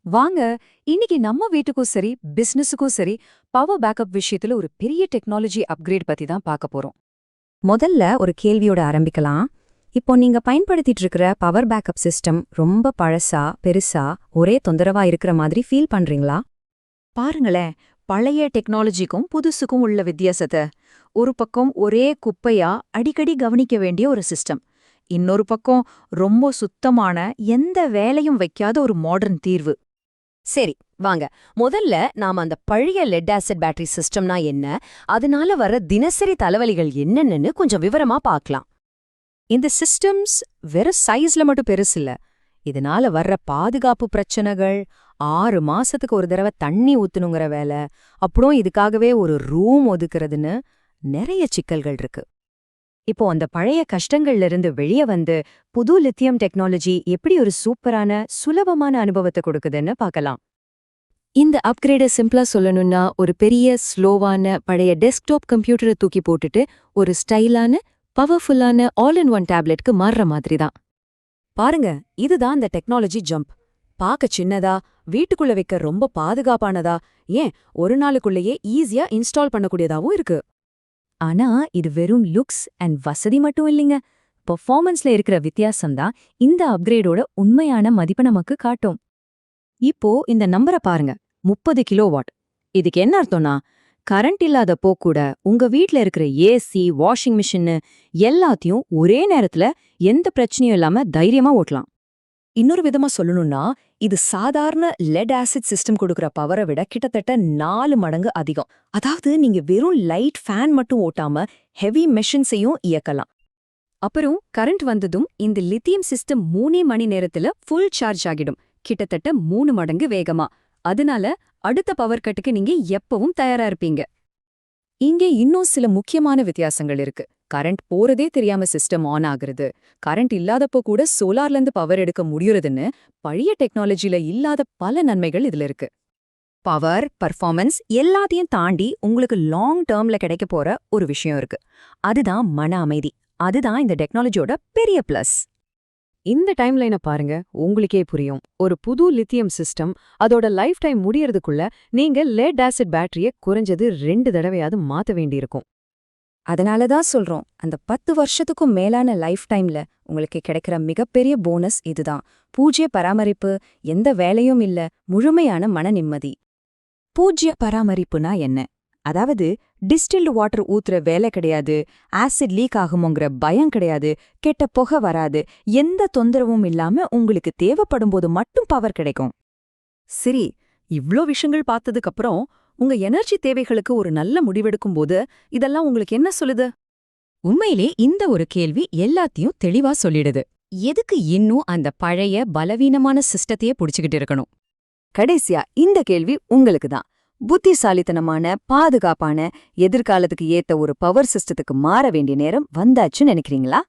வாங்க, இன்னைக்கு நம்ம வீட்டுக்கும் சரி பிசினஸுக்கும் சரி பவர் பேக்கப் விஷயத்துல ஒரு பெரிய டெக்னாலஜி அப்கிரேட் பத்தி தான் பார்க்க போறோம். முதல்ல ஒரு கேள்வியோட ஆரம்பிக்கலாம். இப்போ நீங்க பயன்படுத்திட்டு இருக்கிற பவர் பேக்கப் சிஸ்டம் ரொம்ப பழசா, பெருசா, ஒரே தொந்தரவா இருக்கிற மாதிரி ஃபீல் பண்றீங்களா? பாருங்களேன், பழைய டெக்னாலஜிக்கும் புதுசுக்கும் உள்ள வித்தியாசத்தை. ஒரு பக்கம் ஒரே குப்பையா அடிக்கடி கவனிக்க வேண்டிய ஒரு சிஸ்டம். இன்னொரு பக்கம் ரொம்ப சுத்தமான எந்த வேலையும் வைக்காத ஒரு மாடர்ன் தீர்வு. சரி, வாங்க. முதல்ல நாம அந்த பழைய லெட் ஆசிட் பேட்டரி சிஸ்டம்னா என்ன, அதனால வர தினசரி தலைவலிகள் என்னன்னு கொஞ்சம் விவரமா பார்க்கலாம். இந்த சிஸ்டம்ஸ் வெறும் சைஸ்ல மட்டும் பெருசில்ல. இதனால வர்ற பாதுகாப்பு பிரச்சனைகள், 6 மாசத்துக்கு ஒரு தடவை தண்ணி ஊத்தணுங்கிற வேலை, அப்புறம் இதுக்காகவே ஒரு ரூம் ஒதுக்குறதுன்னு நிறைய சிக்கல்கள் இருக்கு. இப்போ அந்த பழைய கஷ்டங்கள்ல இருந்து வெளியே வந்து புது லித்தியம் டெக்னாலஜி எப்படி ஒரு சூப்பரான சுலபமான அனுபவத்தை கொடுக்குதுன்னு பார்க்கலாம். இந்த அப்கிரேட சிம்பிளா சொல்லணும்னா, ஒரு பெரிய ஸ்லோவான பழைய டெஸ்க்டாப் கம்ப்யூட்டரை தூக்கி போட்டுட்டு ஒரு ஸ்டைலான பவர்ஃபுல்லான ஆல் இன் ஒன் டேப்லெட்க்கு மாறுற மாதிரி தான். பாருங்க, இதுதான் அந்த டெக்னாலஜி ஜம்ப். பார்க்க சின்னதா, வீட்டுக்குள்ள வைக்க ரொம்ப பாதுகாப்பானதா, ஏன் ஒரு நாளுக்குள்ளேயே ஈஸியா இன்ஸ்டால் பண்ணக்கூடியதாவும் இருக்கு. ஆனா இது வெறும் லுக்ஸ் அண்ட் வசதி மட்டும் இல்லைங்க. பெர்ஃபார்மன்ஸ்ல இருக்கிற வித்தியாசம்தான் இந்த அப்கிரேடோட உண்மையான மதிப்பை நமக்கு காட்டும். இப்போ இந்த நம்பரை பாருங்க, 30 கிலோவாட். இதுக்கு என்ன அர்த்தம்னா, கரண்ட் இல்லாதப்போ கூட உங்க வீட்ல இருக்கிற ஏசி, வாஷிங் மிஷின் எல்லாத்தையும் ஒரே நேரத்துல எந்த பிரச்சனையும் இல்லாம தைரியமா ஓட்டலாம். இன்னொரு விதமா சொல்லணும்னா, இது சாதாரண லெட் ஆசிட் சிஸ்டம் கொடுக்கற பவரை விட கிட்டத்தட்ட 4 மடங்கு அதிகம். அதாவது நீங்க வெறும் லைட் ஃபேன் மட்டும் ஓட்டாம ஹெவி மெஷின்ஸையும் இயக்கலாம். அப்புறம் கரண்ட் வந்ததும் இந்த லித்தியம் சிஸ்டம் 3 மணி நேரத்துல ஃபுல் சார்ஜ் ஆகிடும், கிட்டத்தட்ட 3 மடங்கு வேகமா. அதனால அடுத்த பவர் கட்டுக்கு நீங்க எப்பவும் தயாரா இருப்பீங்க. இங்கே இன்னும் சில முக்கியமான வித்தியாசங்கள் இருக்கு. கரண்ட் போறதே தெரியாம சிஸ்டம் ஆன் ஆகுறது, கரண்ட் இல்லாதப்போ கூட சோலார்லேருந்து பவர் எடுக்க முடியுறதுன்னு பழைய டெக்னாலஜில இல்லாத பல நன்மைகள் இதுல இருக்கு. பவர், பர்ஃபார்மன்ஸ் எல்லாத்தையும் தாண்டி உங்களுக்கு லாங் டேர்ம்ல கிடைக்க போற ஒரு விஷயம் இருக்கு. அதுதான் மன அமைதி. அதுதான் இந்த டெக்னாலஜியோட பெரிய பிளஸ். இந்த டைம்லைனை பாருங்க, உங்களுக்கே புரியும். ஒரு புது லித்தியம் சிஸ்டம் அதோட லைஃப் டைம் முடியறதுக்குள்ள நீங்க லெட் ஆசிட் பேட்டரிய குறைஞ்சது 2 தடவையாவது மாத்த வேண்டியிருக்கும். அதனாலதான் சொல்றோம், அந்த 10 வருஷத்துக்கும் மேலான லைஃப் டைம்ல உங்களுக்கு கிடைக்கிற மிகப்பெரிய போனஸ் இதுதான். பூஜ்ய பராமரிப்பு, எந்த வேலையும் இல்ல, முழுமையான மன நிம்மதி. பூஜ்ய பராமரிப்புனா என்ன? அதாவது டிஸ்டில்டு வாட்டர் ஊத்துற வேலை கிடையாது, ஆசிட் லீக் ஆகுமோங்கிற பயம் கிடையாது, கெட்ட புகை வராது, எந்த தொந்தரவும் இல்லாம உங்களுக்கு தேவைப்படும் போது மட்டும் பவர் கிடைக்கும். சரி, இவ்ளோ விஷயங்கள் பார்த்ததுக்கு அப்புறம் உங்க எனர்ஜி தேவைகளுக்கு ஒரு நல்ல முடிவெடுக்கும் போது இதெல்லாம் உங்களுக்கு என்ன சொல்லுது? உண்மையிலே இந்த ஒரு கேள்வி எல்லாத்தையும் தெளிவா சொல்லிடுது. எதுக்கு இன்னும் அந்த பழைய பலவீனமான சிஸ்டத்தையே புடிச்சுக்கிட்டு இருக்கணும்? கடைசியா இந்த கேள்வி உங்களுக்கு தான். புத்திசாலித்தனமான, பாதுகாப்பான, எதிர்காலத்துக்கு ஏத்த ஒரு பவர் சிஸ்டத்துக்கு மாற வேண்டிய நேரம் வந்தாச்சுன்னு நினைக்கிறீங்களா?